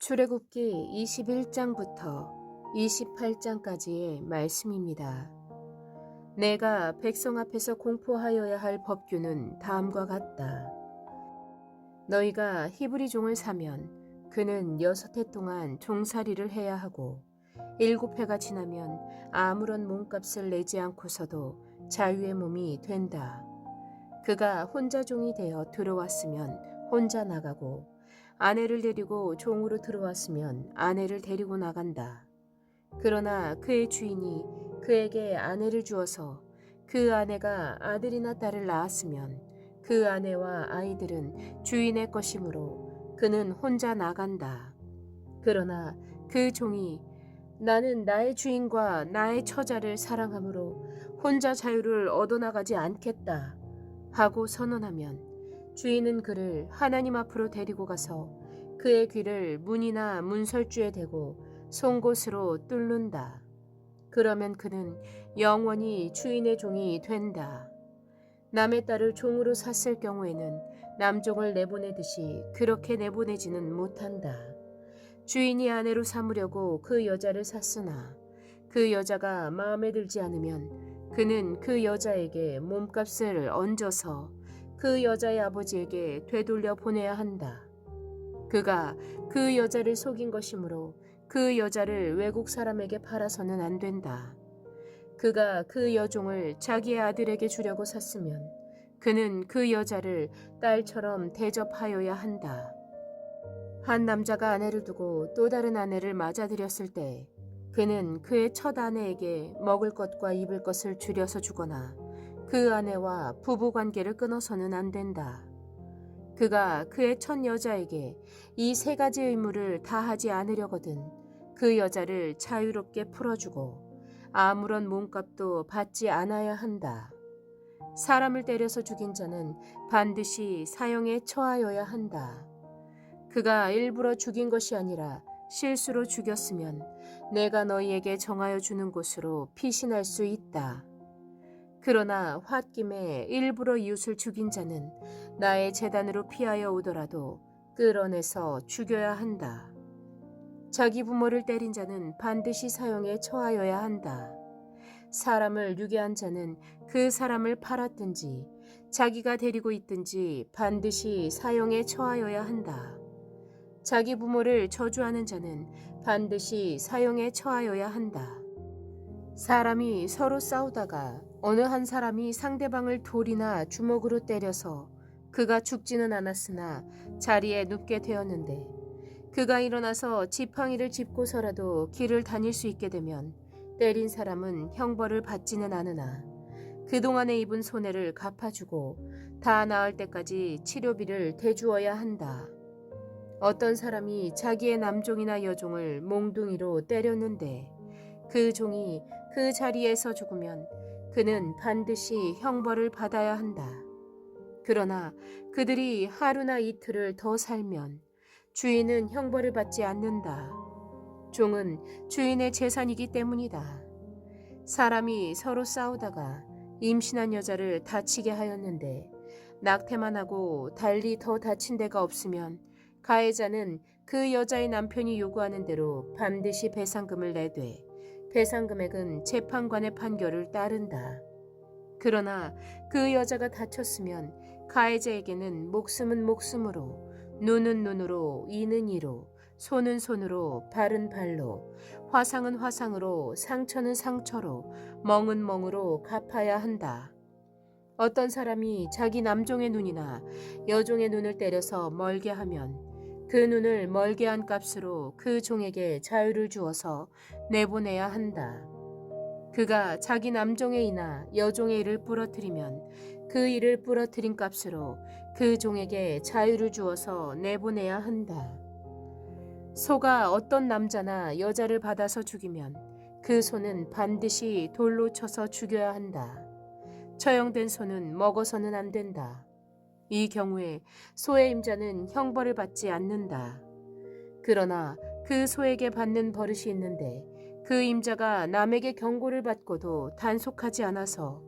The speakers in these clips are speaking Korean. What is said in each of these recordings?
출애굽기 21장부터 28장까지의 말씀입니다. 내가 백성 앞에서 공포하여야 할 법규는 다음과 같다. 너희가 히브리 종을 사면 그는 6해 동안 종살이를 해야 하고 7해가 지나면 아무런 몸값을 내지 않고서도 자유의 몸이 된다. 그가 혼자 종이 되어 들어왔으면 혼자 나가고 아내를 데리고 종으로 들어왔으면 아내를 데리고 나간다. 그러나 그의 주인이 그에게 아내를 주어서 그 아내가 아들이나 딸을 낳았으면 그 아내와 아이들은 주인의 것이므로 그는 혼자 나간다. 그러나 그 종이 나는 나의 주인과 나의 처자를 사랑하므로 혼자 자유를 얻어나가지 않겠다 하고 선언하면 주인은 그를 하나님 앞으로 데리고 가서 그의 귀를 문이나 문설주에 대고 송곳으로 뚫는다. 그러면 그는 영원히 주인의 종이 된다. 남의 딸을 종으로 샀을 경우에는 남종을 내보내듯이 그렇게 내보내지는 못한다. 주인이 아내로 삼으려고 그 여자를 샀으나 그 여자가 마음에 들지 않으면 그는 그 여자에게 몸값을 얹어서 그 여자의 아버지에게 되돌려 보내야 한다. 그가 그 여자를 속인 것이므로 그 여자를 외국 사람에게 팔아서는 안 된다. 그가 그 여종을 자기의 아들에게 주려고 샀으면 그는 그 여자를 딸처럼 대접하여야 한다. 한 남자가 아내를 두고 또 다른 아내를 맞아들였을 때 그는 그의 첫 아내에게 먹을 것과 입을 것을 줄여서 주거나 그 아내와 부부 관계를 끊어서는 안 된다. 그가 그의 첫 여자에게 이 3가지 의무를 다하지 않으려거든 그 여자를 자유롭게 풀어주고 아무런 몸값도 받지 않아야 한다. 사람을 때려서 죽인 자는 반드시 사형에 처하여야 한다. 그가 일부러 죽인 것이 아니라 실수로 죽였으면 내가 너희에게 정하여 주는 곳으로 피신할 수 있다. 그러나 홧김에 일부러 이웃을 죽인 자는 나의 제단으로 피하여 오더라도 끌어내서 죽여야 한다. 자기 부모를 때린 자는 반드시 사형에 처하여야 한다. 사람을 유괴한 자는 그 사람을 팔았든지 자기가 데리고 있든지 반드시 사형에 처하여야 한다. 자기 부모를 저주하는 자는 반드시 사형에 처하여야 한다. 사람이 서로 싸우다가 어느 한 사람이 상대방을 돌이나 주먹으로 때려서 그가 죽지는 않았으나 자리에 눕게 되었는데 그가 일어나서 지팡이를 짚고서라도 길을 다닐 수 있게 되면 때린 사람은 형벌을 받지는 않으나 그동안에 입은 손해를 갚아주고 다 나을 때까지 치료비를 대주어야 한다. 어떤 사람이 자기의 남종이나 여종을 몽둥이로 때렸는데 그 종이 그 자리에서 죽으면 그는 반드시 형벌을 받아야 한다. 그러나 그들이 하루나 이틀을 더 살면 주인은 형벌을 받지 않는다. 종은 주인의 재산이기 때문이다. 사람이 서로 싸우다가 임신한 여자를 다치게 하였는데 낙태만 하고 달리 더 다친 데가 없으면 가해자는 그 여자의 남편이 요구하는 대로 반드시 배상금을 내되 배상 금액은 재판관의 판결을 따른다. 그러나 그 여자가 다쳤으면 가해자에게는 목숨은 목숨으로, 눈은 눈으로, 이는 이로, 손은 손으로, 발은 발로, 화상은 화상으로, 상처는 상처로, 멍은 멍으로 갚아야 한다. 어떤 사람이 자기 남종의 눈이나 여종의 눈을 때려서 멀게 하면 그 눈을 멀게 한 값으로 그 종에게 자유를 주어서 내보내야 한다. 그가 자기 남종의 이나 여종의 이를 부러뜨리면 그 이를 부러뜨린 값으로 그 종에게 자유를 주어서 내보내야 한다. 소가 어떤 남자나 여자를 받아서 죽이면 그 소는 반드시 돌로 쳐서 죽여야 한다. 처형된 소는 먹어서는 안 된다. 이 경우에 소의 임자는 형벌을 받지 않는다. 그러나 그 소에게 받는 버릇이 있는데 그 임자가 남에게 경고를 받고도 단속하지 않아서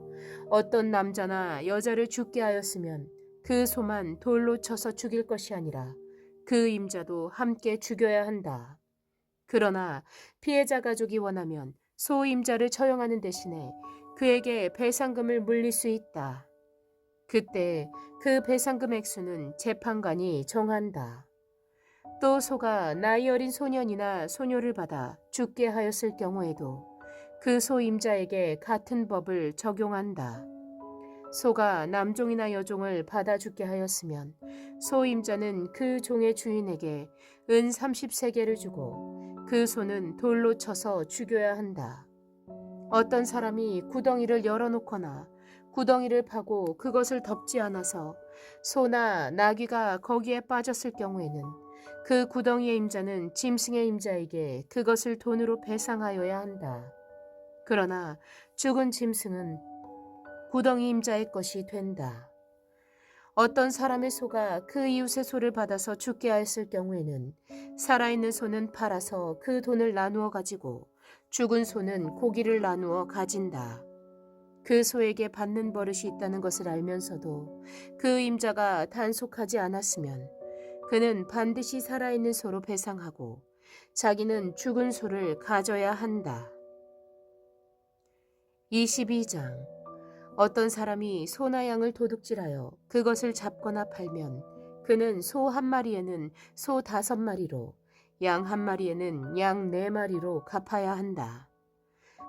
어떤 남자나 여자를 죽게 하였으면 그 소만 돌로 쳐서 죽일 것이 아니라 그 임자도 함께 죽여야 한다. 그러나 피해자 가족이 원하면 소 임자를 처형하는 대신에 그에게 배상금을 물릴 수 있다. 그때 그 배상금 액수는 재판관이 정한다. 또 소가 나이 어린 소년이나 소녀를 받아 죽게 하였을 경우에도 그 소임자에게 같은 법을 적용한다. 소가 남종이나 여종을 받아 죽게 하였으면 소임자는 그 종의 주인에게 은 30세겔을 주고 그 소는 돌로 쳐서 죽여야 한다. 어떤 사람이 구덩이를 열어놓거나 구덩이를 파고 그것을 덮지 않아서 소나 나귀가 거기에 빠졌을 경우에는 그 구덩이의 임자는 짐승의 임자에게 그것을 돈으로 배상하여야 한다. 그러나 죽은 짐승은 구덩이 임자의 것이 된다. 어떤 사람의 소가 그 이웃의 소를 받아서 죽게 하였을 경우에는 살아있는 소는 팔아서 그 돈을 나누어 가지고 죽은 소는 고기를 나누어 가진다. 그 소에게 받는 버릇이 있다는 것을 알면서도 그 임자가 단속하지 않았으면 그는 반드시 살아있는 소로 배상하고 자기는 죽은 소를 가져야 한다. 22장. 어떤 사람이 소나 양을 도둑질하여 그것을 잡거나 팔면 그는 소 한 마리에는 소 5마리로 양 한 마리에는 양 4마리로 갚아야 한다.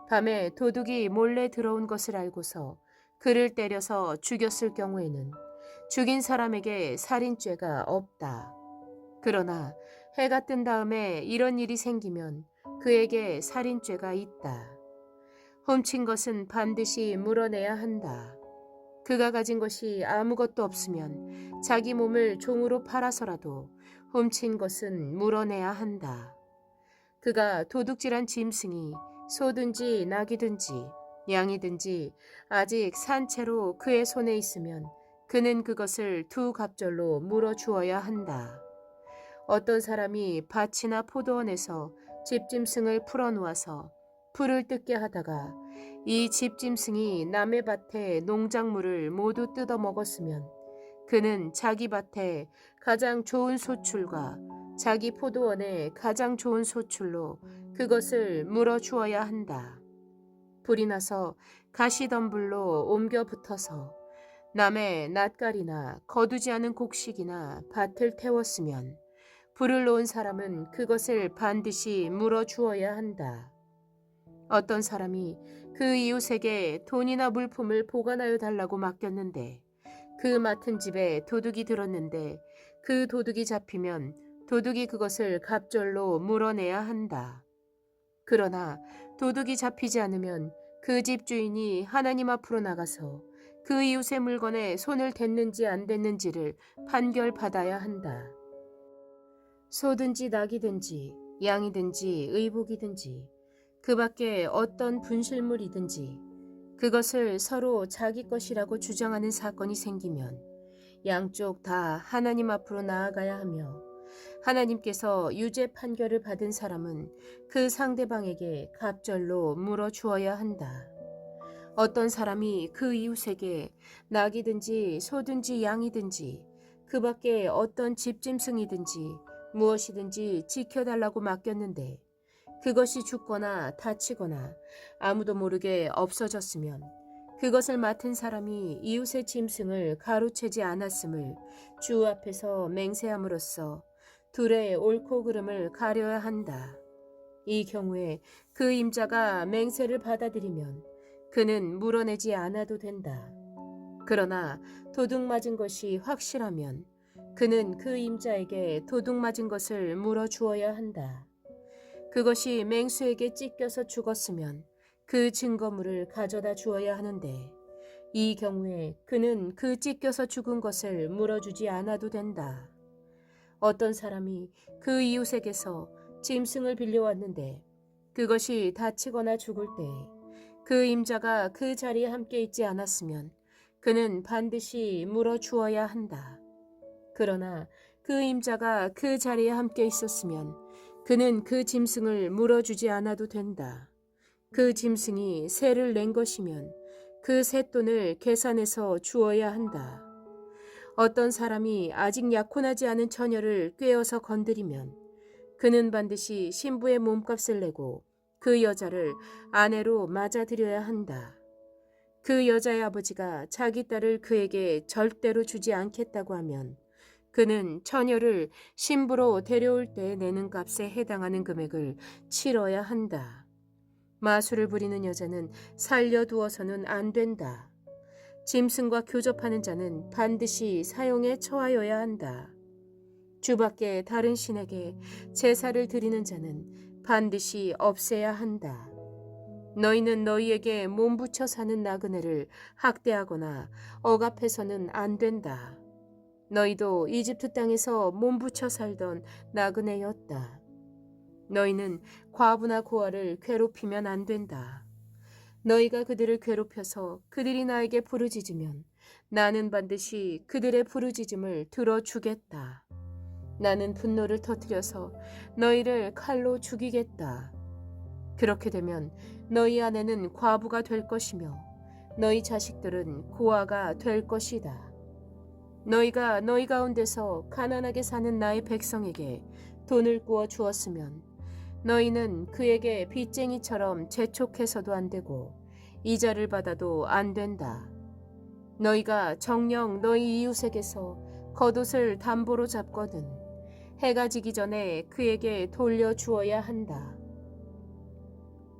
밤에 도둑이 몰래 들어온 것을 알고서 그를 때려서 죽였을 경우에는 죽인 사람에게 살인죄가 없다. 그러나 해가 뜬 다음에 이런 일이 생기면 그에게 살인죄가 있다. 훔친 것은 반드시 물어내야 한다. 그가 가진 것이 아무것도 없으면 자기 몸을 종으로 팔아서라도 훔친 것은 물어내야 한다. 그가 도둑질한 짐승이 소든지 나귀든지 양이든지 아직 산 채로 그의 손에 있으면 그는 그것을 2갑절로 물어주어야 한다. 어떤 사람이 밭이나 포도원에서 집짐승을 풀어놓아서 풀을 뜯게 하다가 이 집짐승이 남의 밭에 농작물을 모두 뜯어 먹었으면 그는 자기 밭에 가장 좋은 소출과 자기 포도원에 가장 좋은 소출로 그것을 물어주어야 한다. 불이 나서 가시덤불로 옮겨 붙어서 남의 낫갈이나 거두지 않은 곡식이나 밭을 태웠으면 불을 놓은 사람은 그것을 반드시 물어주어야 한다. 어떤 사람이 그 이웃에게 돈이나 물품을 보관하여 달라고 맡겼는데 그 맡은 집에 도둑이 들었는데 그 도둑이 잡히면 도둑이 그것을 갑절로 물어내야 한다. 그러나 도둑이 잡히지 않으면 그 집 주인이 하나님 앞으로 나가서 그 이웃의 물건에 손을 댔는지 안 댔는지를 판결받아야 한다. 소든지 낙이든지 양이든지 의복이든지 그 밖에 어떤 분실물이든지 그것을 서로 자기 것이라고 주장하는 사건이 생기면 양쪽 다 하나님 앞으로 나아가야 하며 하나님께서 유죄 판결을 받은 사람은 그 상대방에게 갑절로 물어주어야 한다. 어떤 사람이 그 이웃에게 낙이든지 소든지 양이든지 그 밖에 어떤 집짐승이든지 무엇이든지 지켜달라고 맡겼는데 그것이 죽거나 다치거나 아무도 모르게 없어졌으면 그것을 맡은 사람이 이웃의 짐승을 가로채지 않았음을 주 앞에서 맹세함으로써 둘의 옳고 그름을 가려야 한다. 이 경우에 그 임자가 맹세를 받아들이면 그는 물어내지 않아도 된다. 그러나 도둑 맞은 것이 확실하면 그는 그 임자에게 도둑 맞은 것을 물어주어야 한다. 그것이 맹수에게 찢겨서 죽었으면 그 증거물을 가져다 주어야 하는데 이 경우에 그는 그 찢겨서 죽은 것을 물어주지 않아도 된다. 어떤 사람이 그 이웃에게서 짐승을 빌려왔는데 그것이 다치거나 죽을 때 그 임자가 그 자리에 함께 있지 않았으면 그는 반드시 물어주어야 한다. 그러나 그 임자가 그 자리에 함께 있었으면 그는 그 짐승을 물어주지 않아도 된다. 그 짐승이 세를 낸 것이면 그 셋돈을 계산해서 주어야 한다. 어떤 사람이 아직 약혼하지 않은 처녀를 꿰어서 건드리면 그는 반드시 신부의 몸값을 내고 그 여자를 아내로 맞아들여야 한다. 그 여자의 아버지가 자기 딸을 그에게 절대로 주지 않겠다고 하면 그는 처녀를 신부로 데려올 때 내는 값에 해당하는 금액을 치러야 한다. 마술을 부리는 여자는 살려두어서는 안 된다. 짐승과 교접하는 자는 반드시 사형에 처하여야 한다. 주밖에 다른 신에게 제사를 드리는 자는 반드시 없애야 한다. 너희는 너희에게 몸붙여 사는 나그네를 학대하거나 억압해서는 안 된다. 너희도 이집트 땅에서 몸붙여 살던 나그네였다. 너희는 과부나 고아를 괴롭히면 안 된다. 너희가 그들을 괴롭혀서 그들이 나에게 부르짖으면 나는 반드시 그들의 부르짖음을 들어주겠다. 나는 분노를 터뜨려서 너희를 칼로 죽이겠다. 그렇게 되면 너희 아내는 과부가 될 것이며 너희 자식들은 고아가 될 것이다. 너희가 너희 가운데서 가난하게 사는 나의 백성에게 돈을 구워 주었으면 너희는 그에게 빚쟁이처럼 재촉해서도 안 되고 이자를 받아도 안 된다. 너희가 정녕 너희 이웃에게서 겉옷을 담보로 잡거든 해가 지기 전에 그에게 돌려주어야 한다.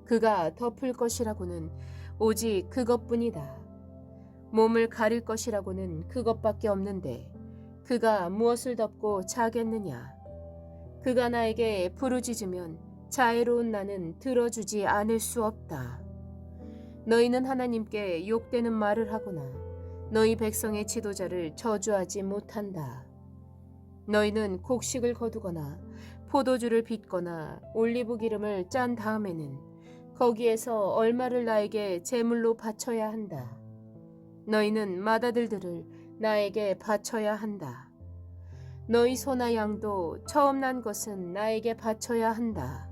그가 덮을 것이라고는 오직 그것뿐이다. 몸을 가릴 것이라고는 그것밖에 없는데 그가 무엇을 덮고 자겠느냐. 그가 나에게 부르짖으면 자애로운 나는 들어주지 않을 수 없다. 너희는 하나님께 욕되는 말을 하거나 너희 백성의 지도자를 저주하지 못한다. 너희는 곡식을 거두거나 포도주를 빚거나 올리브 기름을 짠 다음에는 거기에서 얼마를 나에게 제물로 바쳐야 한다. 너희는 맏아들들을 나에게 바쳐야 한다. 너희 소나 양도 처음 난 것은 나에게 바쳐야 한다.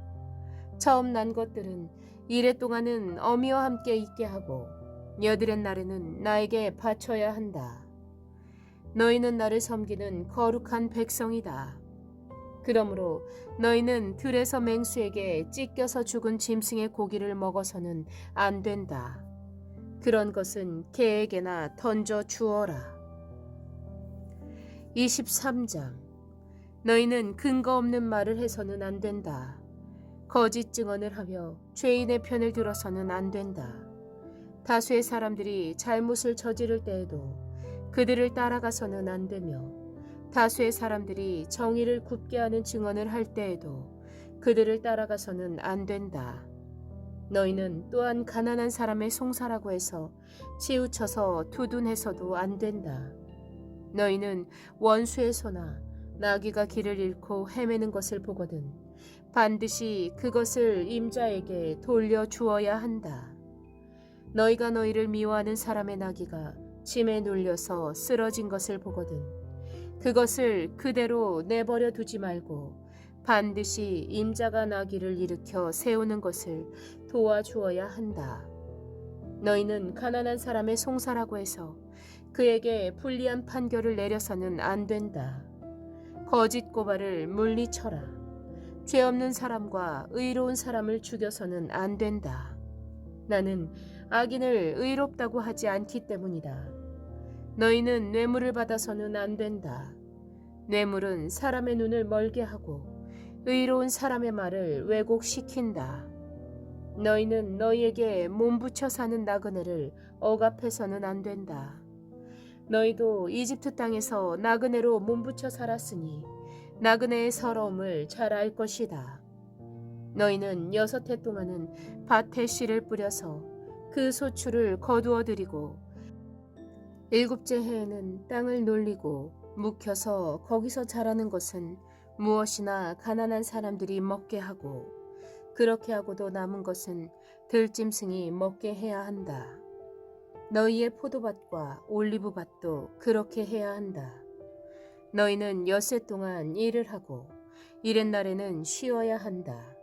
처음 난 것들은 이래 동안은 어미와 함께 있게 하고 여드렛 날에는 나에게 바쳐야 한다. 너희는 나를 섬기는 거룩한 백성이다. 그러므로 너희는 들에서 맹수에게 찢겨서 죽은 짐승의 고기를 먹어서는 안 된다. 그런 것은 개에게나 던져 주어라. 23장. 너희는 근거 없는 말을 해서는 안 된다. 거짓 증언을 하며 죄인의 편을 들어서는 안 된다. 다수의 사람들이 잘못을 저지를 때에도 그들을 따라가서는 안 되며 다수의 사람들이 정의를 굽게 하는 증언을 할 때에도 그들을 따라가서는 안 된다. 너희는 또한 가난한 사람의 송사라고 해서 치우쳐서 두둔해서도 안 된다. 너희는 원수의 소나 나귀가 길을 잃고 헤매는 것을 보거든 반드시 그것을 임자에게 돌려주어야 한다. 너희가 너희를 미워하는 사람의 나귀가 짐에 눌려서 쓰러진 것을 보거든 그것을 그대로 내버려 두지 말고 반드시 임자가 나귀를 일으켜 세우는 것을 도와주어야 한다. 너희는 가난한 사람의 송사라고 해서 그에게 불리한 판결을 내려서는 안 된다. 거짓 고발을 물리쳐라. 죄 없는 사람과 의로운 사람을 죽여서는 안 된다. 나는 악인을 의롭다고 하지 않기 때문이다. 너희는 뇌물을 받아서는 안 된다. 뇌물은 사람의 눈을 멀게 하고 의로운 사람의 말을 왜곡시킨다. 너희는 너희에게 몸붙여 사는 나그네를 억압해서는 안 된다. 너희도 이집트 땅에서 나그네로 몸붙여 살았으니 나그네의 서러움을 잘 알 것이다. 너희는 6해 동안은 밭에 씨를 뿌려서 그 소출을 거두어 들이고 7째 해에는 땅을 놀리고 묵혀서 거기서 자라는 것은 무엇이나 가난한 사람들이 먹게 하고 그렇게 하고도 남은 것은 들짐승이 먹게 해야 한다. 너희의 포도밭과 올리브밭도 그렇게 해야 한다. 너희는 6해 동안 일을 하고 이렛날에는 쉬어야 한다.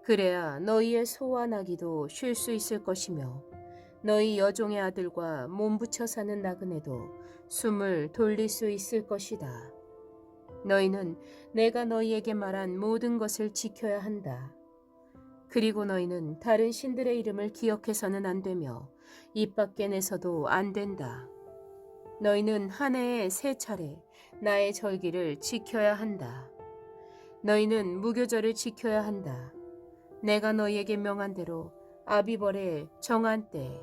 그래야 너희의 소와 나귀도 쉴 수 있을 것이며 너희 여종의 아들과 몸붙여 사는 나그네도 숨을 돌릴 수 있을 것이다. 너희는 내가 너희에게 말한 모든 것을 지켜야 한다. 그리고 너희는 다른 신들의 이름을 기억해서는 안 되며 입 밖에 내서도 안 된다. 너희는 한 해에 3차례 나의 절기를 지켜야 한다. 너희는 무교절을 지켜야 한다. 내가 너희에게 명한 대로 아비벌의 정한 때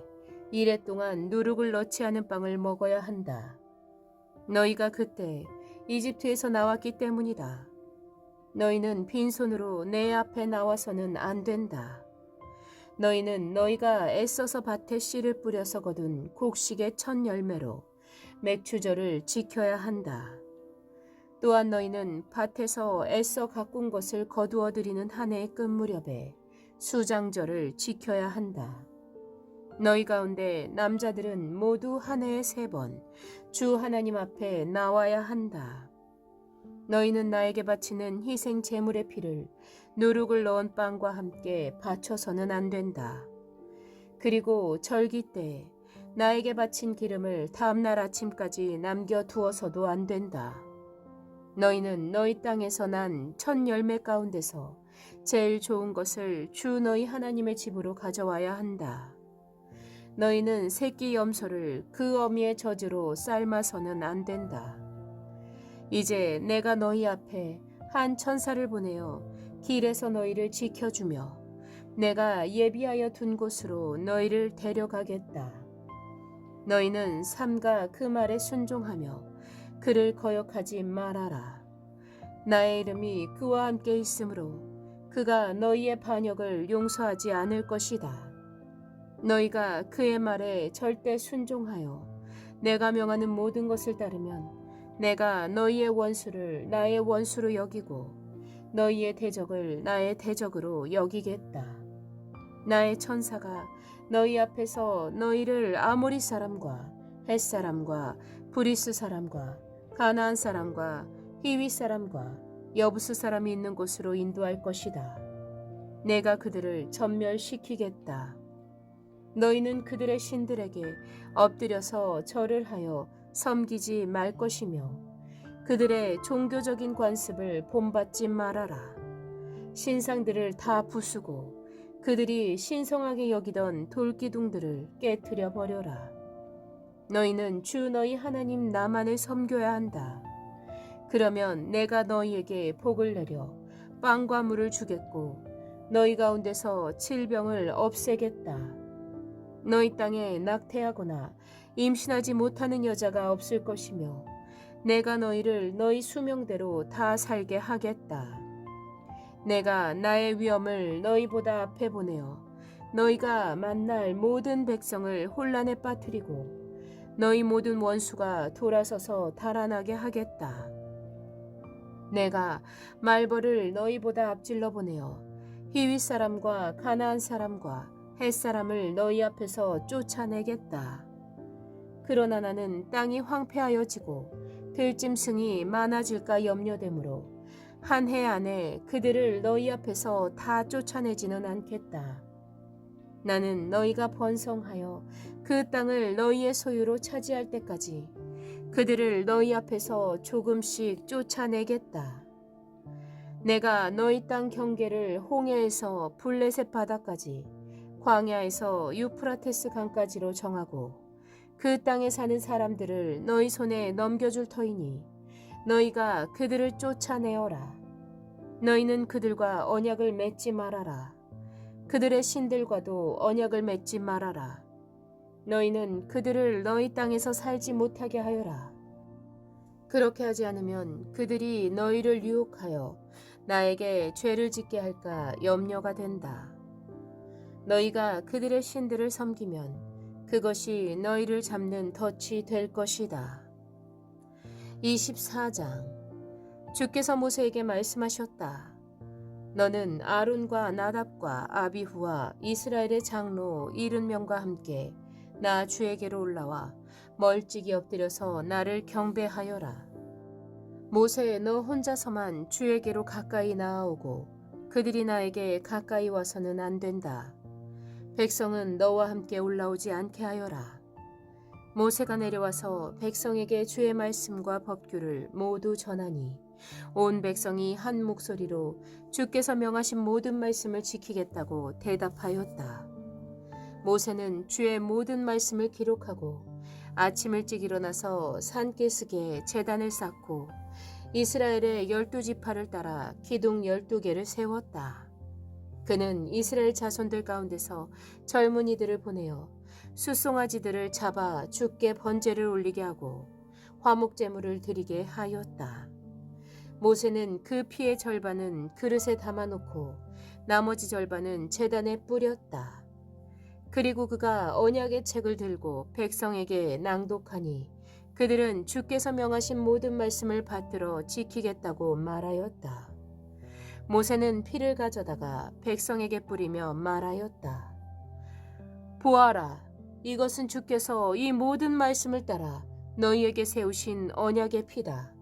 이래 동안 누룩을 넣지 않은 빵을 먹어야 한다. 너희가 그때 이집트에서 나왔기 때문이다. 너희는 빈손으로 내 앞에 나와서는 안 된다. 너희는 너희가 애써서 밭에 씨를 뿌려서 거둔 곡식의 첫 열매로 맥주절을 지켜야 한다. 또한 너희는 밭에서 애써 가꾼 것을 거두어 들이는 한 해의 끝 무렵에 수장절을 지켜야 한다. 너희 가운데 남자들은 모두 한 해에 3번 주 하나님 앞에 나와야 한다. 너희는 나에게 바치는 희생 제물의 피를 누룩을 넣은 빵과 함께 바쳐서는 안 된다. 그리고 절기 때 나에게 바친 기름을 다음날 아침까지 남겨두어서도 안 된다. 너희는 너희 땅에서 난 첫 열매 가운데서 제일 좋은 것을 주 너희 하나님의 집으로 가져와야 한다. 너희는 새끼 염소를 그 어미의 젖으로 삶아서는 안 된다. 이제 내가 너희 앞에 한 천사를 보내어 길에서 너희를 지켜주며 내가 예비하여 둔 곳으로 너희를 데려가겠다. 너희는 삼가 그 말에 순종하며 그를 거역하지 말아라. 나의 이름이 그와 함께 있으므로 그가 너희의 반역을 용서하지 않을 것이다. 너희가 그의 말에 절대 순종하여 내가 명하는 모든 것을 따르면 내가 너희의 원수를 나의 원수로 여기고 너희의 대적을 나의 대적으로 여기겠다. 나의 천사가 너희 앞에서 너희를 아모리 사람과 헷 사람과 브리스 사람과 가나안 사람과 히위 사람과 여부스 사람이 있는 곳으로 인도할 것이다. 내가 그들을 전멸시키겠다. 너희는 그들의 신들에게 엎드려서 절을 하여 섬기지 말 것이며 그들의 종교적인 관습을 본받지 말아라. 신상들을 다 부수고 그들이 신성하게 여기던 돌기둥들을 깨트려 버려라. 너희는 주 너희 하나님 나만을 섬겨야 한다. 그러면 내가 너희에게 복을 내려 빵과 물을 주겠고 너희 가운데서 질병을 없애겠다. 너희 땅에 낙태하거나 임신하지 못하는 여자가 없을 것이며 내가 너희를 너희 수명대로 다 살게 하겠다. 내가 나의 위엄을 너희보다 앞에 보내어 너희가 만날 모든 백성을 혼란에 빠뜨리고 너희 모든 원수가 돌아서서 달아나게 하겠다. 내가 말벌을 너희보다 앞질러 보내어 히윗 사람과 가나안 사람과 헷 사람을 너희 앞에서 쫓아내겠다. 그러나 나는 땅이 황폐하여지고 들짐승이 많아질까 염려되므로 한 해 안에 그들을 너희 앞에서 다 쫓아내지는 않겠다. 나는 너희가 번성하여 그 땅을 너희의 소유로 차지할 때까지 그들을 너희 앞에서 조금씩 쫓아내겠다. 내가 너희 땅 경계를 홍해에서 블레셋 바다까지 광야에서 유프라테스 강까지로 정하고 그 땅에 사는 사람들을 너희 손에 넘겨줄 터이니 너희가 그들을 쫓아내어라. 너희는 그들과 언약을 맺지 말아라. 그들의 신들과도 언약을 맺지 말아라. 너희는 그들을 너희 땅에서 살지 못하게 하여라. 그렇게 하지 않으면 그들이 너희를 유혹하여 나에게 죄를 짓게 할까 염려가 된다. 너희가 그들의 신들을 섬기면 그것이 너희를 잡는 덫이 될 것이다. 24장. 주께서 모세에게 말씀하셨다. 너는 아론과 나답과 아비후와 이스라엘의 장로 70명과 함께 나 주에게로 올라와 멀찍이 엎드려서 나를 경배하여라. 모세, 너 혼자서만 주에게로 가까이 나아오고 그들이 나에게 가까이 와서는 안 된다. 백성은 너와 함께 올라오지 않게 하여라. 모세가 내려와서 백성에게 주의 말씀과 법규를 모두 전하니 온 백성이 한 목소리로 주께서 명하신 모든 말씀을 지키겠다고 대답하였다. 모세는 주의 모든 말씀을 기록하고 아침 일찍 일어나서 산기슭에 제단을 쌓고 이스라엘의 12지파를 따라 기둥 12개를 세웠다. 그는 이스라엘 자손들 가운데서 젊은이들을 보내어 숫송아지들을 잡아 주께 번제를 올리게 하고 화목제물을 드리게 하였다. 모세는 그 피의 절반은 그릇에 담아놓고 나머지 절반은 제단에 뿌렸다. 그리고 그가 언약의 책을 들고 백성에게 낭독하니 그들은 주께서 명하신 모든 말씀을 받들어 지키겠다고 말하였다. 모세는 피를 가져다가 백성에게 뿌리며 말하였다. 보아라, 이것은 주께서 이 모든 말씀을 따라 너희에게 세우신 언약의 피다.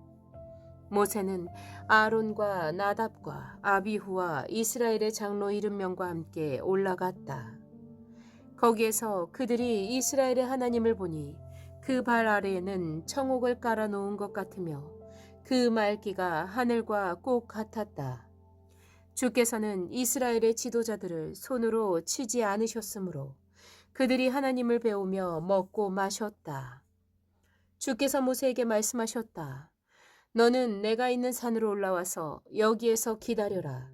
모세는 아론과 나답과 아비후와 이스라엘의 장로 70명과 함께 올라갔다. 거기에서 그들이 이스라엘의 하나님을 보니 그 발 아래에는 청옥을 깔아 놓은 것 같으며 그 말기가 하늘과 꼭 같았다. 주께서는 이스라엘의 지도자들을 손으로 치지 않으셨으므로 그들이 하나님을 배우며 먹고 마셨다. 주께서 모세에게 말씀하셨다. 너는 내가 있는 산으로 올라와서 여기에서 기다려라.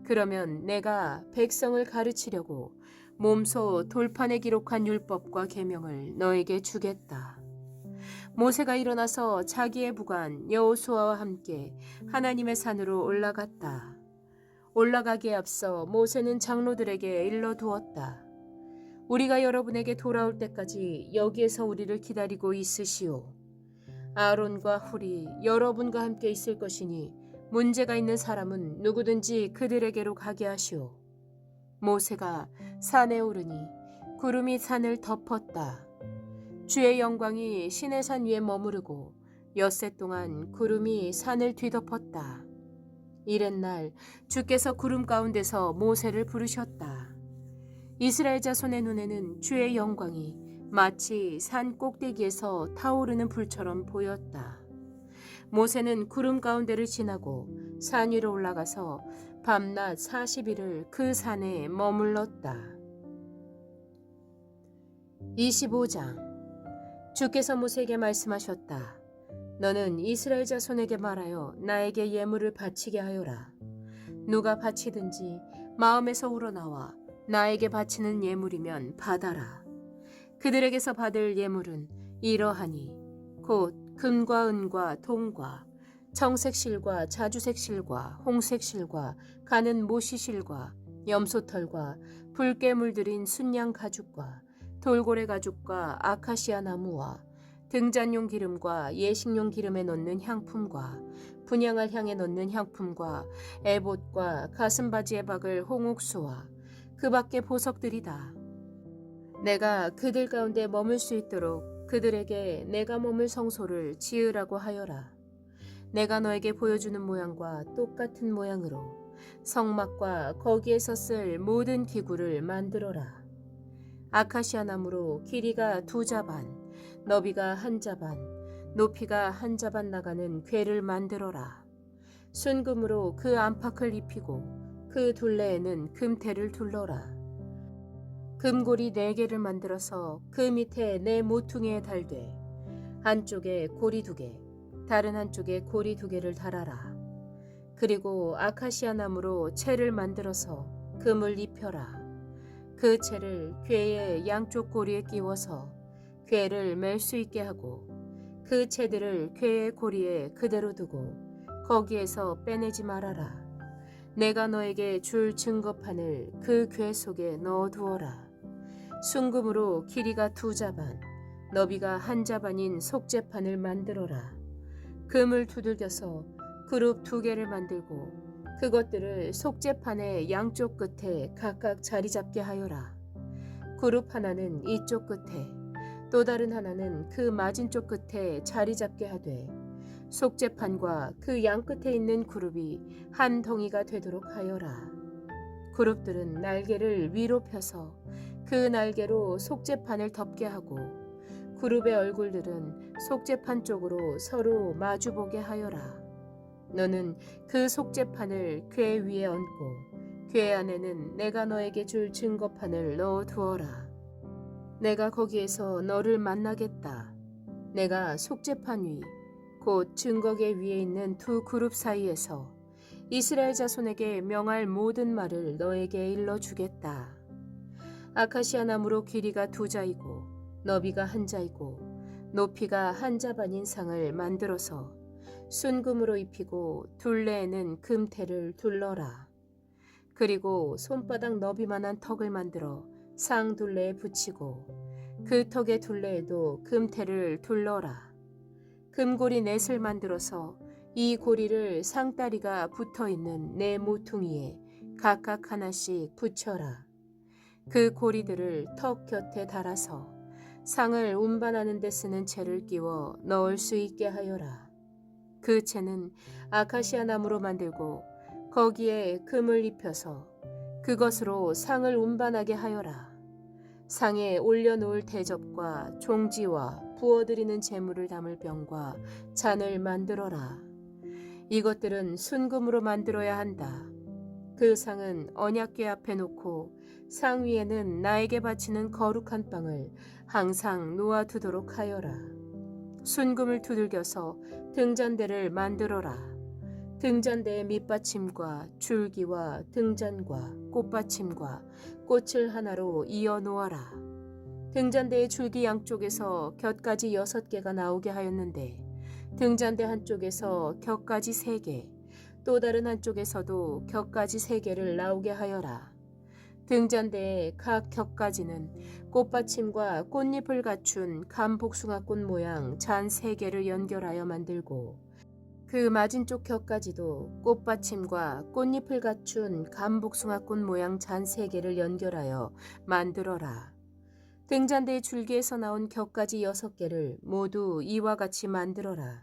그러면 내가 백성을 가르치려고 몸소 돌판에 기록한 율법과 계명을 너에게 주겠다. 모세가 일어나서 자기의 부관 여호수아와 함께 하나님의 산으로 올라갔다. 올라가기에 앞서 모세는 장로들에게 일러두었다. 우리가 여러분에게 돌아올 때까지 여기에서 우리를 기다리고 있으시오. 아론과 훌이 여러분과 함께 있을 것이니 문제가 있는 사람은 누구든지 그들에게로 가게 하시오. 모세가 산에 오르니 구름이 산을 덮었다. 주의 영광이 시내산 위에 머무르고 엿새 동안 구름이 산을 뒤덮었다. 이튿날 주께서 구름 가운데서 모세를 부르셨다. 이스라엘 자손의 눈에는 주의 영광이 마치 산 꼭대기에서 타오르는 불처럼 보였다. 모세는 구름 가운데를 지나고 산 위로 올라가서 밤낮 40일을 그 산에 머물렀다. 25장. 주께서 모세에게 말씀하셨다. 너는 이스라엘 자손에게 말하여 나에게 예물을 바치게 하여라. 누가 바치든지 마음에서 우러나와 나에게 바치는 예물이면 받아라. 그들에게서 받을 예물은 이러하니 곧 금과 은과 동과 청색실과 자주색실과 홍색실과 가는 모시실과 염소털과 붉게 물들인 순양 가죽과 돌고래 가죽과 아카시아 나무와 등잔용 기름과 예식용 기름에 넣는 향품과 분향할 향에 넣는 향품과 에봇과 가슴바지에 박을 홍옥수와 그 밖의 보석들이다. 내가 그들 가운데 머물 수 있도록 그들에게 내가 머물 성소를 지으라고 하여라. 내가 너에게 보여주는 모양과 똑같은 모양으로 성막과 거기에서 쓸 모든 기구를 만들어라. 아카시아 나무로 길이가 2자반, 너비가 1자반, 높이가 1자반 나가는 궤를 만들어라. 순금으로 그 안팎을 입히고 그 둘레에는 금테를 둘러라. 금고리 4개를 만들어서 그 밑에 내 모퉁이에 달되 한쪽에 고리 2개, 다른 한쪽에 고리 2개를 달아라. 그리고 아카시아 나무로 채를 만들어서 금을 입혀라. 그 채를 궤의 양쪽 고리에 끼워서 궤를 맬 수 있게 하고 그 채들을 궤의 고리에 그대로 두고 거기에서 빼내지 말아라. 내가 너에게 줄 증거판을 그 궤 속에 넣어두어라. 순금으로 길이가 2자반, 너비가 1자반인 속죄판을 만들어라. 금을 두들겨서 그룹 2개를 만들고 그것들을 속죄판의 양쪽 끝에 각각 자리 잡게 하여라. 그룹 하나는 이쪽 끝에, 또 다른 하나는 그 맞은쪽 끝에 자리 잡게 하되 속죄판과 그 양 끝에 있는 그룹이 한 덩이가 되도록 하여라. 그룹들은 날개를 위로 펴서 그 날개로 속죄판을 덮게 하고 그룹의 얼굴들은 속죄판 쪽으로 서로 마주보게 하여라. 너는 그 속죄판을 궤 위에 얹고 궤 안에는 내가 너에게 줄 증거판을 넣어 두어라. 내가 거기에서 너를 만나겠다. 내가 속죄판 위 곧 증거궤 위에 있는 두 그룹 사이에서 이스라엘 자손에게 명할 모든 말을 너에게 일러주겠다. 아카시아 나무로 길이가 2자이고 너비가 1자이고 높이가 1자 반인 상을 만들어서 순금으로 입히고 둘레에는 금테를 둘러라. 그리고 손바닥 너비만한 턱을 만들어 상 둘레에 붙이고 그 턱의 둘레에도 금테를 둘러라. 금고리 넷을 만들어서 이 고리를 상다리가 붙어있는 네 모퉁이에 각각 하나씩 붙여라. 그 고리들을 턱 곁에 달아서 상을 운반하는 데 쓰는 채를 끼워 넣을 수 있게 하여라. 그 채는 아카시아 나무로 만들고 거기에 금을 입혀서 그것으로 상을 운반하게 하여라. 상에 올려놓을 대접과 종지와 부어드리는 제물을 담을 병과 잔을 만들어라. 이것들은 순금으로 만들어야 한다. 그 상은 언약궤 앞에 놓고 상 위에는 나에게 바치는 거룩한 빵을 항상 놓아두도록 하여라. 순금을 두들겨서 등잔대를 만들어라. 등잔대의 밑받침과 줄기와 등잔과 꽃받침과 꽃을 하나로 이어 놓아라. 등잔대의 줄기 양쪽에서 곁가지 6개가 나오게 하였는데 등잔대 한쪽에서 곁가지 3개, 또 다른 한쪽에서도 곁가지 3개를 나오게 하여라. 등잔대의 각 곁가지는 꽃받침과 꽃잎을 갖춘 감복숭아꽃 모양 잔 3개를 연결하여 만들고 그 맞은 쪽 곁가지도 꽃받침과 꽃잎을 갖춘 감복숭아꽃 모양 잔 3개를 연결하여 만들어라. 등잔대의 줄기에서 나온 곁가지 6개를 모두 이와 같이 만들어라.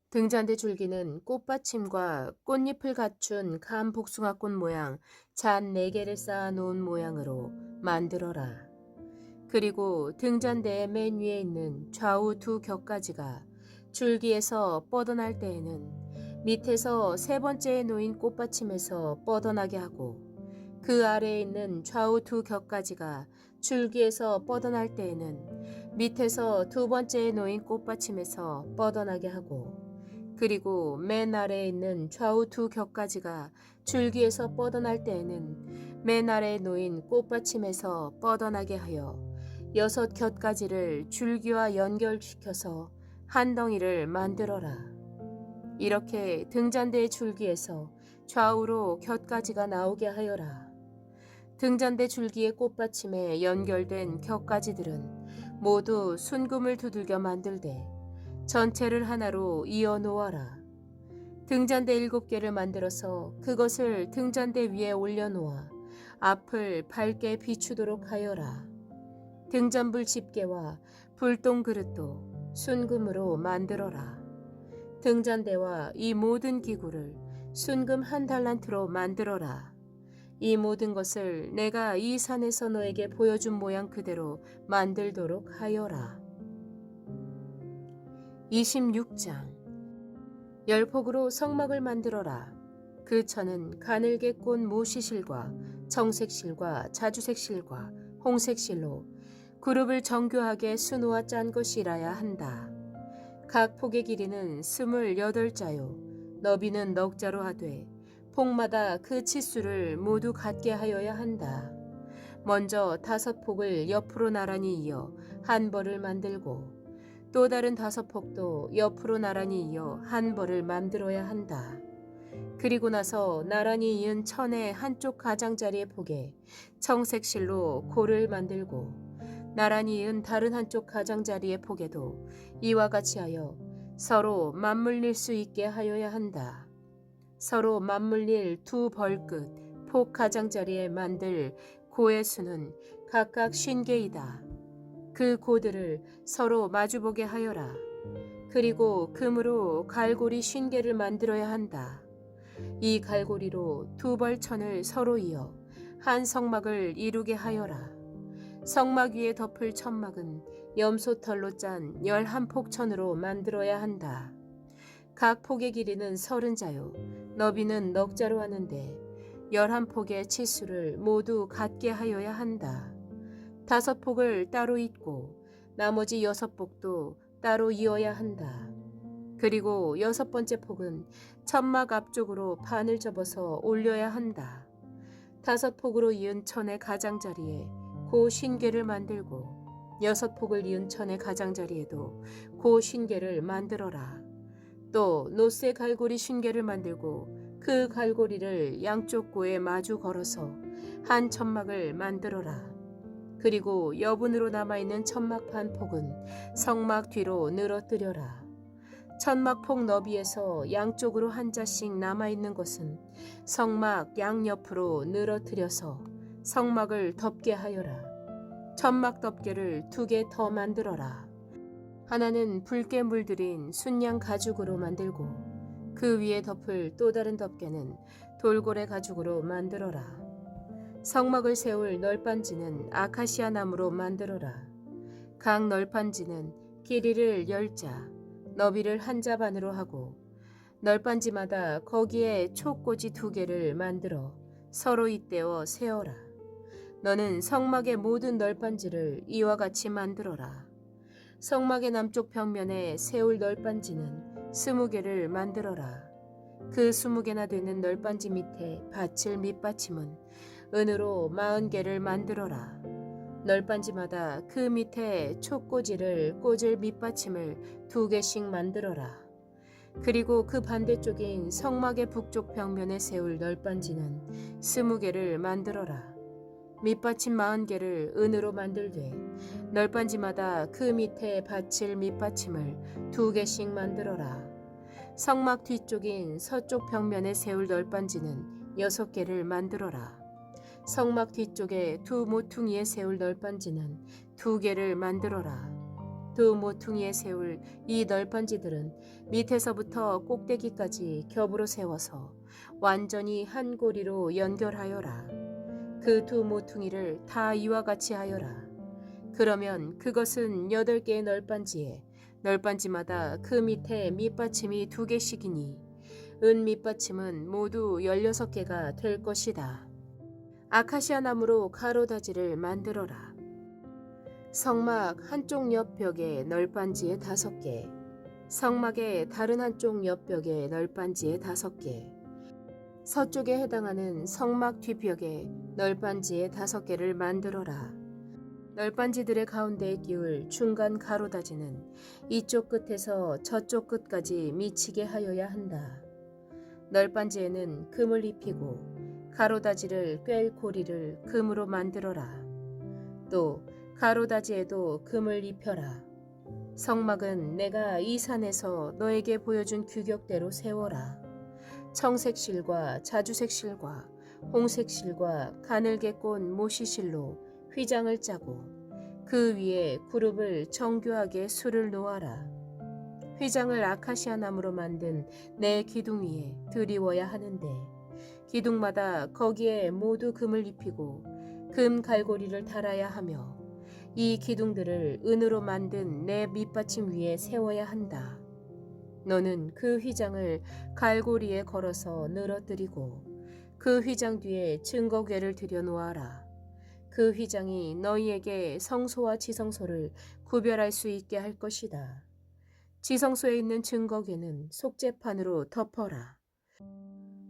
등잔대 줄기는 꽃받침과 꽃잎을 갖춘 감복숭아꽃 모양 잔 4개를 쌓아 놓은 모양으로 만들어라. 그리고 등잔대의 맨 위에 있는 좌우 두 곁가지가 줄기에서 뻗어날 때에는 밑에서 3번째에 놓인 꽃받침에서 뻗어나게 하고 그 아래에 있는 좌우 두 곁가지가 줄기에서 뻗어날 때에는 밑에서 2번째에 놓인 꽃받침에서 뻗어나게 하고 그리고 맨 아래에 있는 좌우 두 곁가지가 줄기에서 뻗어날 때에는 맨 아래에 놓인 꽃받침에서 뻗어나게 하여 6 곁가지를 줄기와 연결시켜서 한 덩이를 만들어라. 이렇게 등잔대의 줄기에서 좌우로 곁가지가 나오게 하여라. 등잔대 줄기의 꽃받침에 연결된 곁가지들은 모두 순금을 두들겨 만들되 전체를 하나로 이어 놓아라. 등잔대 7개를 만들어서 그것을 등잔대 위에 올려놓아 앞을 밝게 비추도록 하여라. 등잔불 집게와 불똥 그릇도 순금으로 만들어라. 등잔대와 이 모든 기구를 순금 1달란트로 만들어라. 이 모든 것을 내가 이 산에서 너에게 보여준 모양 그대로 만들도록 하여라. 26장 열폭으로 성막을 만들어라. 그 천은 가늘게 꼰 모시실과 청색실과 자주색실과 홍색실로 그룹을 정교하게 수놓아 짠 것이라야 한다. 각 폭의 길이는 28자요 너비는 넉자로 하되 폭마다 그 치수를 모두 같게 하여야 한다. 먼저 5폭을 옆으로 나란히 이어 한 벌을 만들고 또 다른 5폭도 옆으로 나란히 이어 한 벌을 만들어야 한다. 그리고 나서 나란히 이은 천의 한쪽 가장자리의 폭에 청색실로 고를 만들고 나란히 이은 다른 한쪽 가장자리의 폭에도 이와 같이 하여 서로 맞물릴 수 있게 하여야 한다. 서로 맞물릴 두 벌끝 폭 가장자리에 만들 고의 수는 각각 50개이다. 그 고들을 서로 마주보게 하여라. 그리고 금으로 갈고리 50개를 만들어야 한다. 이 갈고리로 두 벌천을 서로 이어 한 성막을 이루게 하여라. 성막 위에 덮을 천막은 염소털로 짠 11폭천으로 만들어야 한다. 각 폭의 길이는 30자요 너비는 넉자로 하는데 11폭의 치수를 모두 같게 하여야 한다. 5폭을 따로 잇고 나머지 6폭도 따로 이어야 한다. 그리고 6번째 폭은 천막 앞쪽으로 반을 접어서 올려야 한다. 5폭으로 이은 천의 가장자리에 고 신궤를 만들고 6폭을 이은 천의 가장자리에도 고 신궤를 만들어라. 또 노쇠 갈고리 신궤를 만들고 그 갈고리를 양쪽 고에 마주 걸어서 한 천막을 만들어라. 그리고 여분으로 남아있는 천막 반폭은 성막 뒤로 늘어뜨려라. 천막폭 너비에서 양쪽으로 한 자씩 남아있는 것은 성막 양옆으로 늘어뜨려서 성막을 덮게 하여라. 천막 덮개를 2개 더 만들어라. 하나는 붉게 물들인 순양 가죽으로 만들고 그 위에 덮을 또 다른 덮개는 돌고래 가죽으로 만들어라. 성막을 세울 널빤지는 아카시아 나무로 만들어라. 각 널빤지는 길이를 10자, 너비를 1자 반으로 하고 널빤지마다 거기에 촉꽂이 2개를 만들어 서로 잇대어 세워라. 너는 성막의 모든 널빤지를 이와 같이 만들어라. 성막의 남쪽 벽면에 세울 널빤지는 20개를 만들어라. 그 20개나 되는 널빤지 밑에 받칠 밑받침은 은으로 40개를 만들어라. 널빤지마다 그 밑에 촉꽂이를 꽂을 밑받침을 2개씩 만들어라. 그리고 그 반대쪽인 성막의 북쪽 벽면에 세울 널빤지는 20개를 만들어라. 밑받침 40개를 은으로 만들되 널빤지마다 그 밑에 받칠 밑받침을 2개씩 만들어라. 성막 뒤쪽인 서쪽 벽면에 세울 널빤지는 6개를 만들어라. 성막 뒤쪽에 2 모퉁이에 세울 널빤지는 2개를 만들어라. 2 모퉁이에 세울 이 널빤지들은 밑에서부터 꼭대기까지 겹으로 세워서 완전히 한 고리로 연결하여라. 그 2 모퉁이를 다 이와 같이 하여라. 그러면 그것은 8개의 널빤지에 널빤지마다 그 밑에 밑받침이 2개씩이니 은 밑받침은 모두 16개가 될 것이다. 아카시아 나무로 가로다지를 만들어라. 성막 한쪽 옆 벽에 널빤지에 5개, 성막의 다른 한쪽 옆 벽에 널빤지에 5개, 서쪽에 해당하는 성막 뒷벽에 널빤지에 5개를 만들어라. 널빤지들의 가운데에 끼울 중간 가로다지는 이쪽 끝에서 저쪽 끝까지 미치게 하여야 한다. 널빤지에는 금을 입히고 가로다지를 꿰일 고리를 금으로 만들어라. 또 가로다지에도 금을 입혀라. 성막은 내가 이 산에서 너에게 보여준 규격대로 세워라. 청색실과 자주색실과 홍색실과 가늘게 꼰 모시실로 휘장을 짜고 그 위에 그룹을 정교하게 수를 놓아라. 휘장을 아카시아 나무로 만든 내 기둥 위에 드리워야 하는데 기둥마다 거기에 모두 금을 입히고 금 갈고리를 달아야 하며 이 기둥들을 은으로 만든 내 밑받침 위에 세워야 한다. 너는 그 휘장을 갈고리에 걸어서 늘어뜨리고 그 휘장 뒤에 증거궤를 들여놓아라. 그 휘장이 너희에게 성소와 지성소를 구별할 수 있게 할 것이다. 지성소에 있는 증거궤는 속죄판으로 덮어라.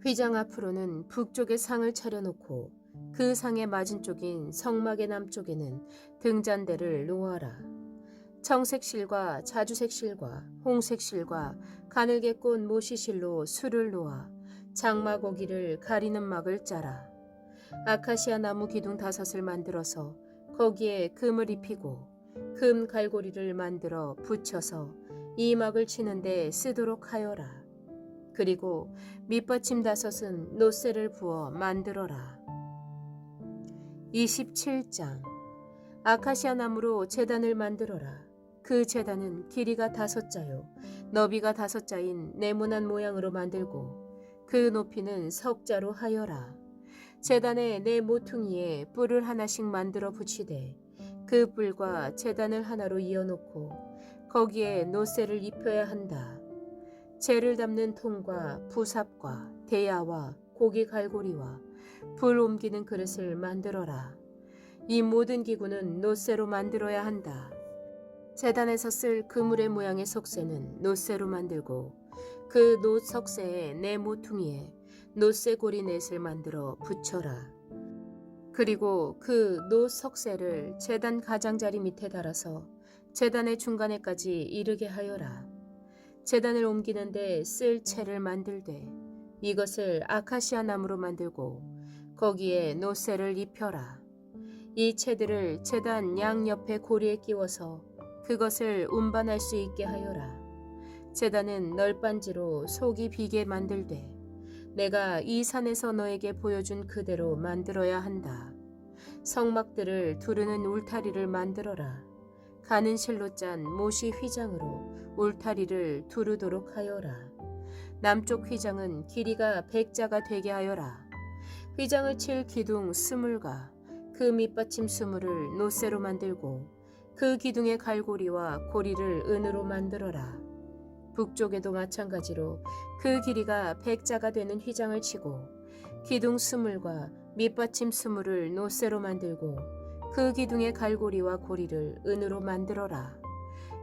휘장 앞으로는 북쪽에 상을 차려놓고 그 상의 맞은쪽인 성막의 남쪽에는 등잔대를 놓아라. 청색실과 자주색실과 홍색실과 가늘게 꼰 모시실로 수를 놓아 장마 고기를 가리는 막을 짜라. 아카시아 나무 기둥 5을 만들어서 거기에 금을 입히고 금 갈고리를 만들어 붙여서 이 막을 치는데 쓰도록 하여라. 그리고 밑받침 5은 노쇠를 부어 만들어라. 27장 아카시아 나무로 제단을 만들어라. 그 제단은 길이가 5자요 너비가 5자인 네모난 모양으로 만들고 그 높이는 석자로 하여라. 제단에 네 모퉁이에 뿔을 하나씩 만들어 붙이되 그 뿔과 제단을 하나로 이어놓고 거기에 노새를 입혀야 한다. 재를 담는 통과 부삽과 대야와 고기 갈고리와 불 옮기는 그릇을 만들어라. 이 모든 기구는 노새로 만들어야 한다. 제단에서 쓸 그물의 모양의 석쇠는 노새로 만들고 그 노 석쇠의 네 모퉁이에 노새 고리 넷을 만들어 붙여라. 그리고 그 노 석쇠를 제단 가장자리 밑에 달아서 제단의 중간에까지 이르게 하여라. 제단을 옮기는데 쓸 채를 만들되 이것을 아카시아 나무로 만들고 거기에 노새를 입혀라. 이 채들을 제단 양옆에 고리에 끼워서 그것을 운반할 수 있게 하여라. 제단은 널빤지로 속이 비게 만들되 내가 이 산에서 너에게 보여준 그대로 만들어야 한다. 성막들을 두르는 울타리를 만들어라. 가는 실로 짠 못이 휘장으로 울타리를 두르도록 하여라. 남쪽 휘장은 길이가 100자가 되게 하여라. 휘장을 칠 기둥 20과 그 밑받침 20을 노새로 만들고 그 기둥의 갈고리와 고리를 은으로 만들어라. 북쪽에도 마찬가지로 그 길이가 100자가 되는 휘장을 치고 기둥 20과 밑받침 20을 노새로 만들고 그 기둥의 갈고리와 고리를 은으로 만들어라.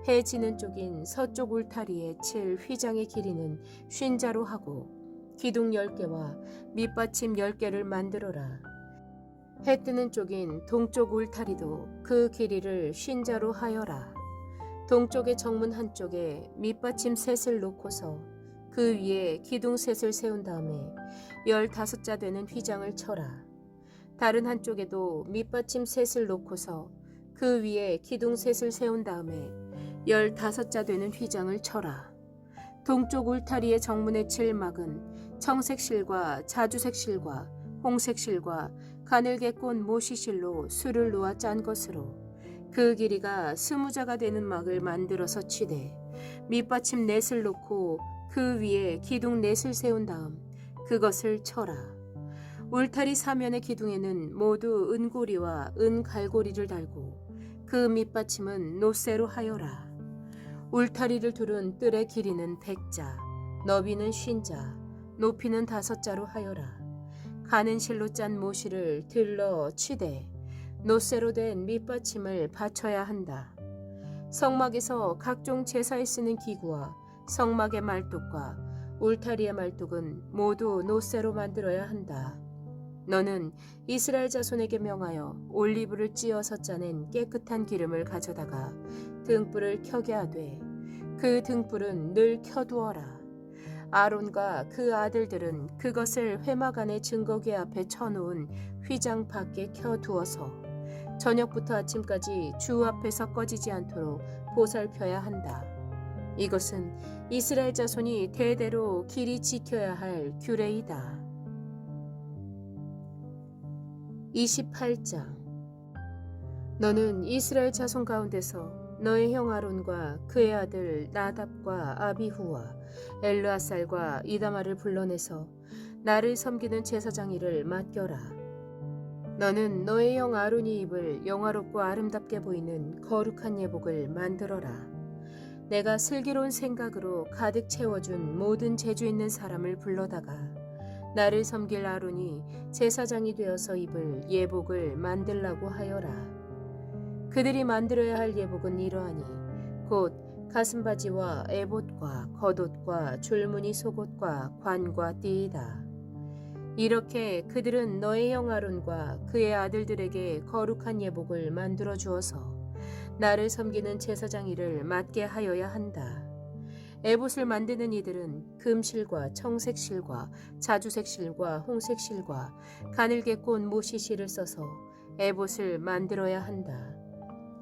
해 지는 쪽인 서쪽 울타리에 칠 휘장의 길이는 50자로 하고 기둥 10개와 밑받침 10개를 만들어라. 해 뜨는 쪽인 동쪽 울타리도 그 길이를 50자로 하여라. 동쪽의 정문 한쪽에 밑받침 셋을 놓고서 그 위에 기둥 셋을 세운 다음에 15자 되는 휘장을 쳐라. 다른 한쪽에도 밑받침 셋을 놓고서 그 위에 기둥 셋을 세운 다음에 15자 되는 휘장을 쳐라. 동쪽 울타리의 정문에 칠 막은 청색 실과 자주색 실과 홍색 실과 가늘게 꼰 모시실로 술을 놓아 짠 것으로 그 길이가 20자가 되는 막을 만들어서 치되 밑받침 넷을 놓고 그 위에 기둥 넷을 세운 다음 그것을 쳐라. 울타리 사면의 기둥에는 모두 은고리와 은갈고리를 달고 그 밑받침은 노새로 하여라. 울타리를 두른 뜰의 길이는 100자, 너비는 50자, 높이는 5자로 하여라. 가는 실로 짠 모시를 들러 치되 노새로 된 밑받침을 받쳐야 한다. 성막에서 각종 제사에 쓰는 기구와 성막의 말뚝과 울타리의 말뚝은 모두 노새로 만들어야 한다. 너는 이스라엘 자손에게 명하여 올리브를 찧어서 짜낸 깨끗한 기름을 가져다가 등불을 켜게 하되 그 등불은 늘 켜두어라. 아론과 그 아들들은 그것을 회막 안의 증거궤 앞에 쳐놓은 휘장 밖에 켜두어서 저녁부터 아침까지 주 앞에서 꺼지지 않도록 보살펴야 한다. 이것은 이스라엘 자손이 대대로 길이 지켜야 할 규례이다. 28장. 너는 이스라엘 자손 가운데서 너의 형 아론과 그의 아들 나답과 아비후와 엘르아살과 이다마를 불러내서 나를 섬기는 제사장 일을 맡겨라. 너는 너의 형 아론이 입을 영화롭고 아름답게 보이는 거룩한 예복을 만들어라. 내가 슬기로운 생각으로 가득 채워준 모든 재주 있는 사람을 불러다가 나를 섬길 아론이 제사장이 되어서 입을 예복을 만들라고 하여라. 그들이 만들어야 할 예복은 이러하니 곧 가슴바지와 에봇과 겉옷과 줄무늬 속옷과 관과 띠이다. 이렇게 그들은 너의 형 아론과 그의 아들들에게 거룩한 예복을 만들어 주어서 나를 섬기는 제사장 일을 맡게 하여야 한다. 에봇을 만드는 이들은 금실과 청색실과 자주색실과 홍색실과 가늘게 꼰 모시실을 써서 에봇을 만들어야 한다.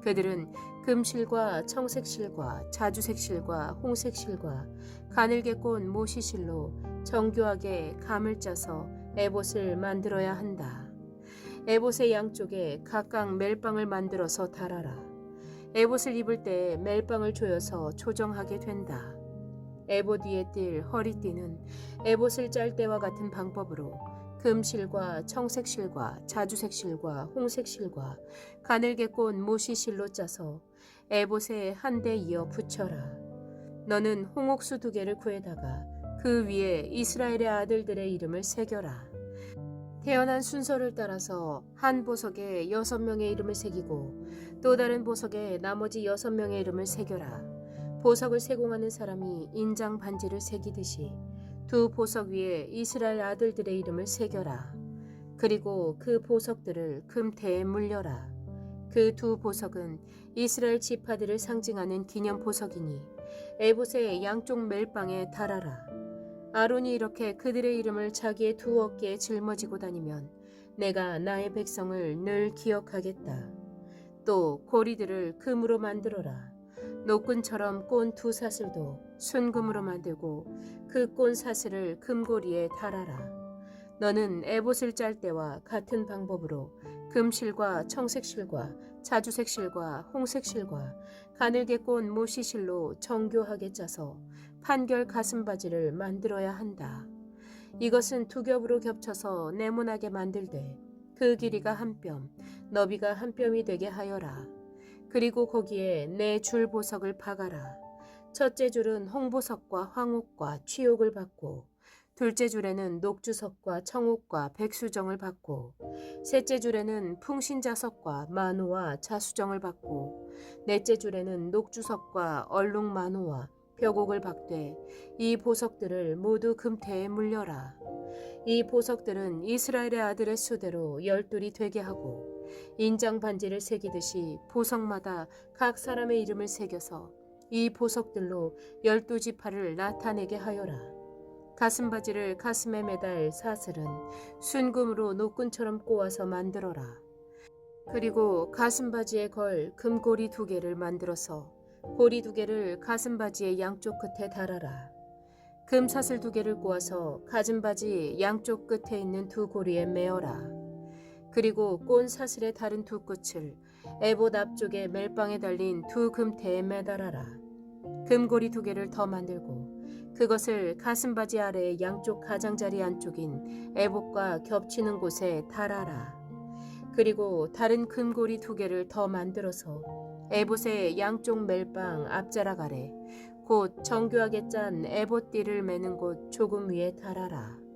그들은 금실과 청색실과 자주색실과 홍색실과 가늘게 꼰 모시실로 정교하게 감을 짜서 에봇을 만들어야 한다. 에봇의 양쪽에 각각 멜빵을 만들어서 달아라. 에봇을 입을 때 멜빵을 조여서 조정하게 된다. 에봇 위에 띌 허리띠는 에봇을 짤 때와 같은 방법으로 그 금실과 청색실과 자주색실과 홍색실과 가늘게 꼰 모시실로 짜서 에봇에 한 대 이어 붙여라. 너는 홍옥수 2개를 구해다가 그 위에 이스라엘의 아들들의 이름을 새겨라. 태어난 순서를 따라서 한 보석에 6명의 이름을 새기고 또 다른 보석에 나머지 6명의 이름을 새겨라. 보석을 세공하는 사람이 인장 반지를 새기듯이 2 보석 위에 이스라엘 아들들의 이름을 새겨라. 그리고 그 보석들을 금태에 물려라. 그 2 보석은 이스라엘 지파들을 상징하는 기념 보석이니 에봇의 양쪽 멜빵에 달아라. 아론이 이렇게 그들의 이름을 자기의 2 어깨에 짊어지고 다니면 내가 나의 백성을 늘 기억하겠다. 또 고리들을 금으로 만들어라. 노끈처럼 꼰 2 사슬도 순금으로 만들고 그 꼰 사슬을 금고리에 달아라. 너는 에봇을 짤 때와 같은 방법으로 금실과 청색실과 자주색실과 홍색실과 가늘게 꼰 모시실로 정교하게 짜서 판결 가슴바지를 만들어야 한다. 이것은 2 겹으로 겹쳐서 네모나게 만들되 그 길이가 1뼘, 너비가 1뼘이 되게 하여라. 그리고 거기에 4줄 보석을 박아라. 첫째 줄은 홍보석과 황옥과 취옥을 받고 둘째 줄에는 녹주석과 청옥과 백수정을 받고 셋째 줄에는 풍신자석과 만호와 자수정을 받고 넷째 줄에는 녹주석과 얼룩만호와 벽옥을 박되 이 보석들을 모두 금태에 물려라. 이 보석들은 이스라엘의 아들의 수대로 12이 되게 하고 인장 반지를 새기듯이 보석마다 각 사람의 이름을 새겨서 이 보석들로 12지파를 나타내게 하여라. 가슴바지를 가슴에 매달 사슬은 순금으로 노끈처럼 꼬아서 만들어라. 그리고 가슴바지에 걸 금고리 2개를 만들어서 고리 2개를 가슴바지의 양쪽 끝에 달아라. 금사슬 2개를 꼬아서 가슴바지 양쪽 끝에 있는 2 고리에 매어라. 그리고 꼰 사슬의 다른 2 끝을 에봇 앞쪽에 멜빵에 달린 2 금태에 매달아라. 금고리 2개를 더 만들고 그것을 가슴바지 아래의 양쪽 가장자리 안쪽인 에봇과 겹치는 곳에 달아라. 그리고 다른 금고리 2개를 더 만들어서 에봇의 양쪽 멜빵 앞자락 아래 곧 정교하게 짠 에봇띠를 매는 곳 조금 위에 달아라.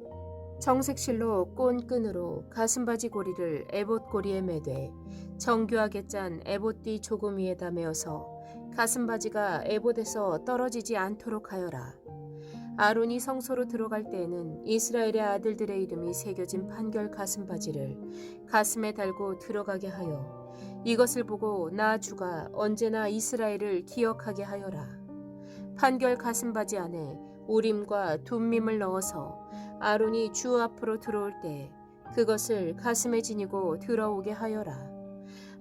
청색실로 꼰 끈으로 가슴바지 고리를 에봇 고리에 매되 정교하게 짠 에봇띠 조금 위에다 메어서 가슴바지가 에봇에서 떨어지지 않도록 하여라. 아론이 성소로 들어갈 때에는 이스라엘의 아들들의 이름이 새겨진 판결 가슴바지를 가슴에 달고 들어가게 하여 이것을 보고 나 주가 언제나 이스라엘을 기억하게 하여라. 판결 가슴바지 안에 우림과 둠밈을 넣어서 아론이 주 앞으로 들어올 때 그것을 가슴에 지니고 들어오게 하여라.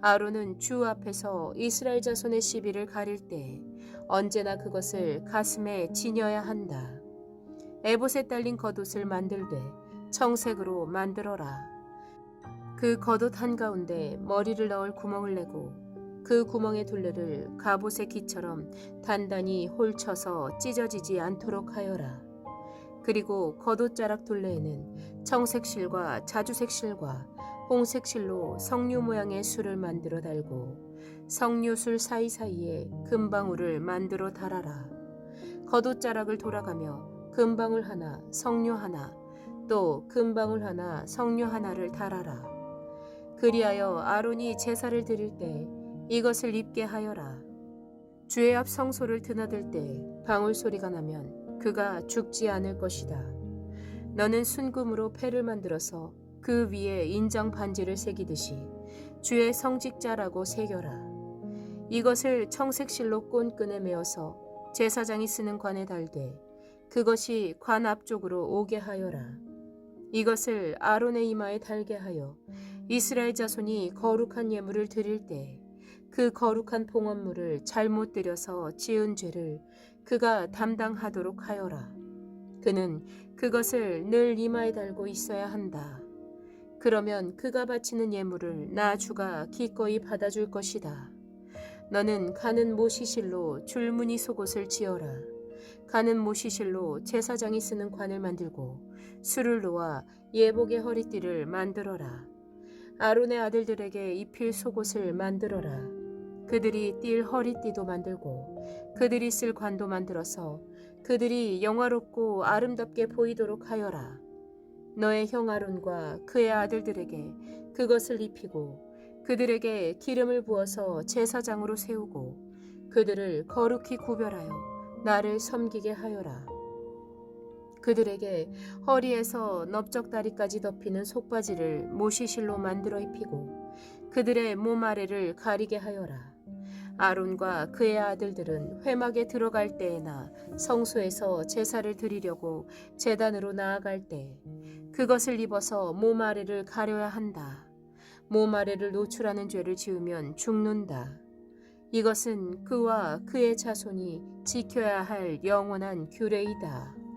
아론은 주 앞에서 이스라엘 자손의 시비를 가릴 때 언제나 그것을 가슴에 지녀야 한다. 에봇에 딸린 겉옷을 만들되 청색으로 만들어라. 그 겉옷 한가운데 머리를 넣을 구멍을 내고 그 구멍의 둘레를 갑옷의 기처럼 단단히 홀쳐서 찢어지지 않도록 하여라. 그리고 겉옷자락 둘레에는 청색실과 자주색실과 홍색실로 석류 모양의 술을 만들어 달고 석류술 사이사이에 금방울을 만들어 달아라. 겉옷자락을 돌아가며 금방울 하나, 석류 하나, 또 금방울 하나, 석류 하나를 달아라. 그리하여 아론이 제사를 드릴 때 이것을 입게 하여라. 주의 앞 성소를 드나들 때 방울 소리가 나면 그가 죽지 않을 것이다. 너는 순금으로 패를 만들어서 그 위에 인장 반지를 새기듯이 주의 성직자라고 새겨라. 이것을 청색실로 꼰 끈에 메어서 제사장이 쓰는 관에 달되 그것이 관 앞쪽으로 오게 하여라. 이것을 아론의 이마에 달게 하여 이스라엘 자손이 거룩한 예물을 드릴 때 그 거룩한 봉헌물을 잘못 드려서 지은 죄를 그가 담당하도록 하여라. 그는 그것을 늘 이마에 달고 있어야 한다. 그러면 그가 바치는 예물을 나 주가 기꺼이 받아줄 것이다. 너는 가는 모시실로 줄무늬 속옷을 지어라. 가는 모시실로 제사장이 쓰는 관을 만들고 술을 놓아 예복의 허리띠를 만들어라. 아론의 아들들에게 입힐 속옷을 만들어라. 그들이 띌 허리띠도 만들고 그들이 쓸 관도 만들어서 그들이 영화롭고 아름답게 보이도록 하여라. 너의 형 아론과 그의 아들들에게 그것을 입히고 그들에게 기름을 부어서 제사장으로 세우고 그들을 거룩히 구별하여 나를 섬기게 하여라. 그들에게 허리에서 넓적다리까지 덮이는 속바지를 모시실로 만들어 입히고 그들의 몸 아래를 가리게 하여라. 아론과 그의 아들들은 회막에 들어갈 때에나 성소에서 제사를 드리려고 제단으로 나아갈 때 그것을 입어서 몸 아래를 가려야 한다. 몸 아래를 노출하는 죄를 지으면 죽는다. 이것은 그와 그의 자손이 지켜야 할 영원한 규례이다.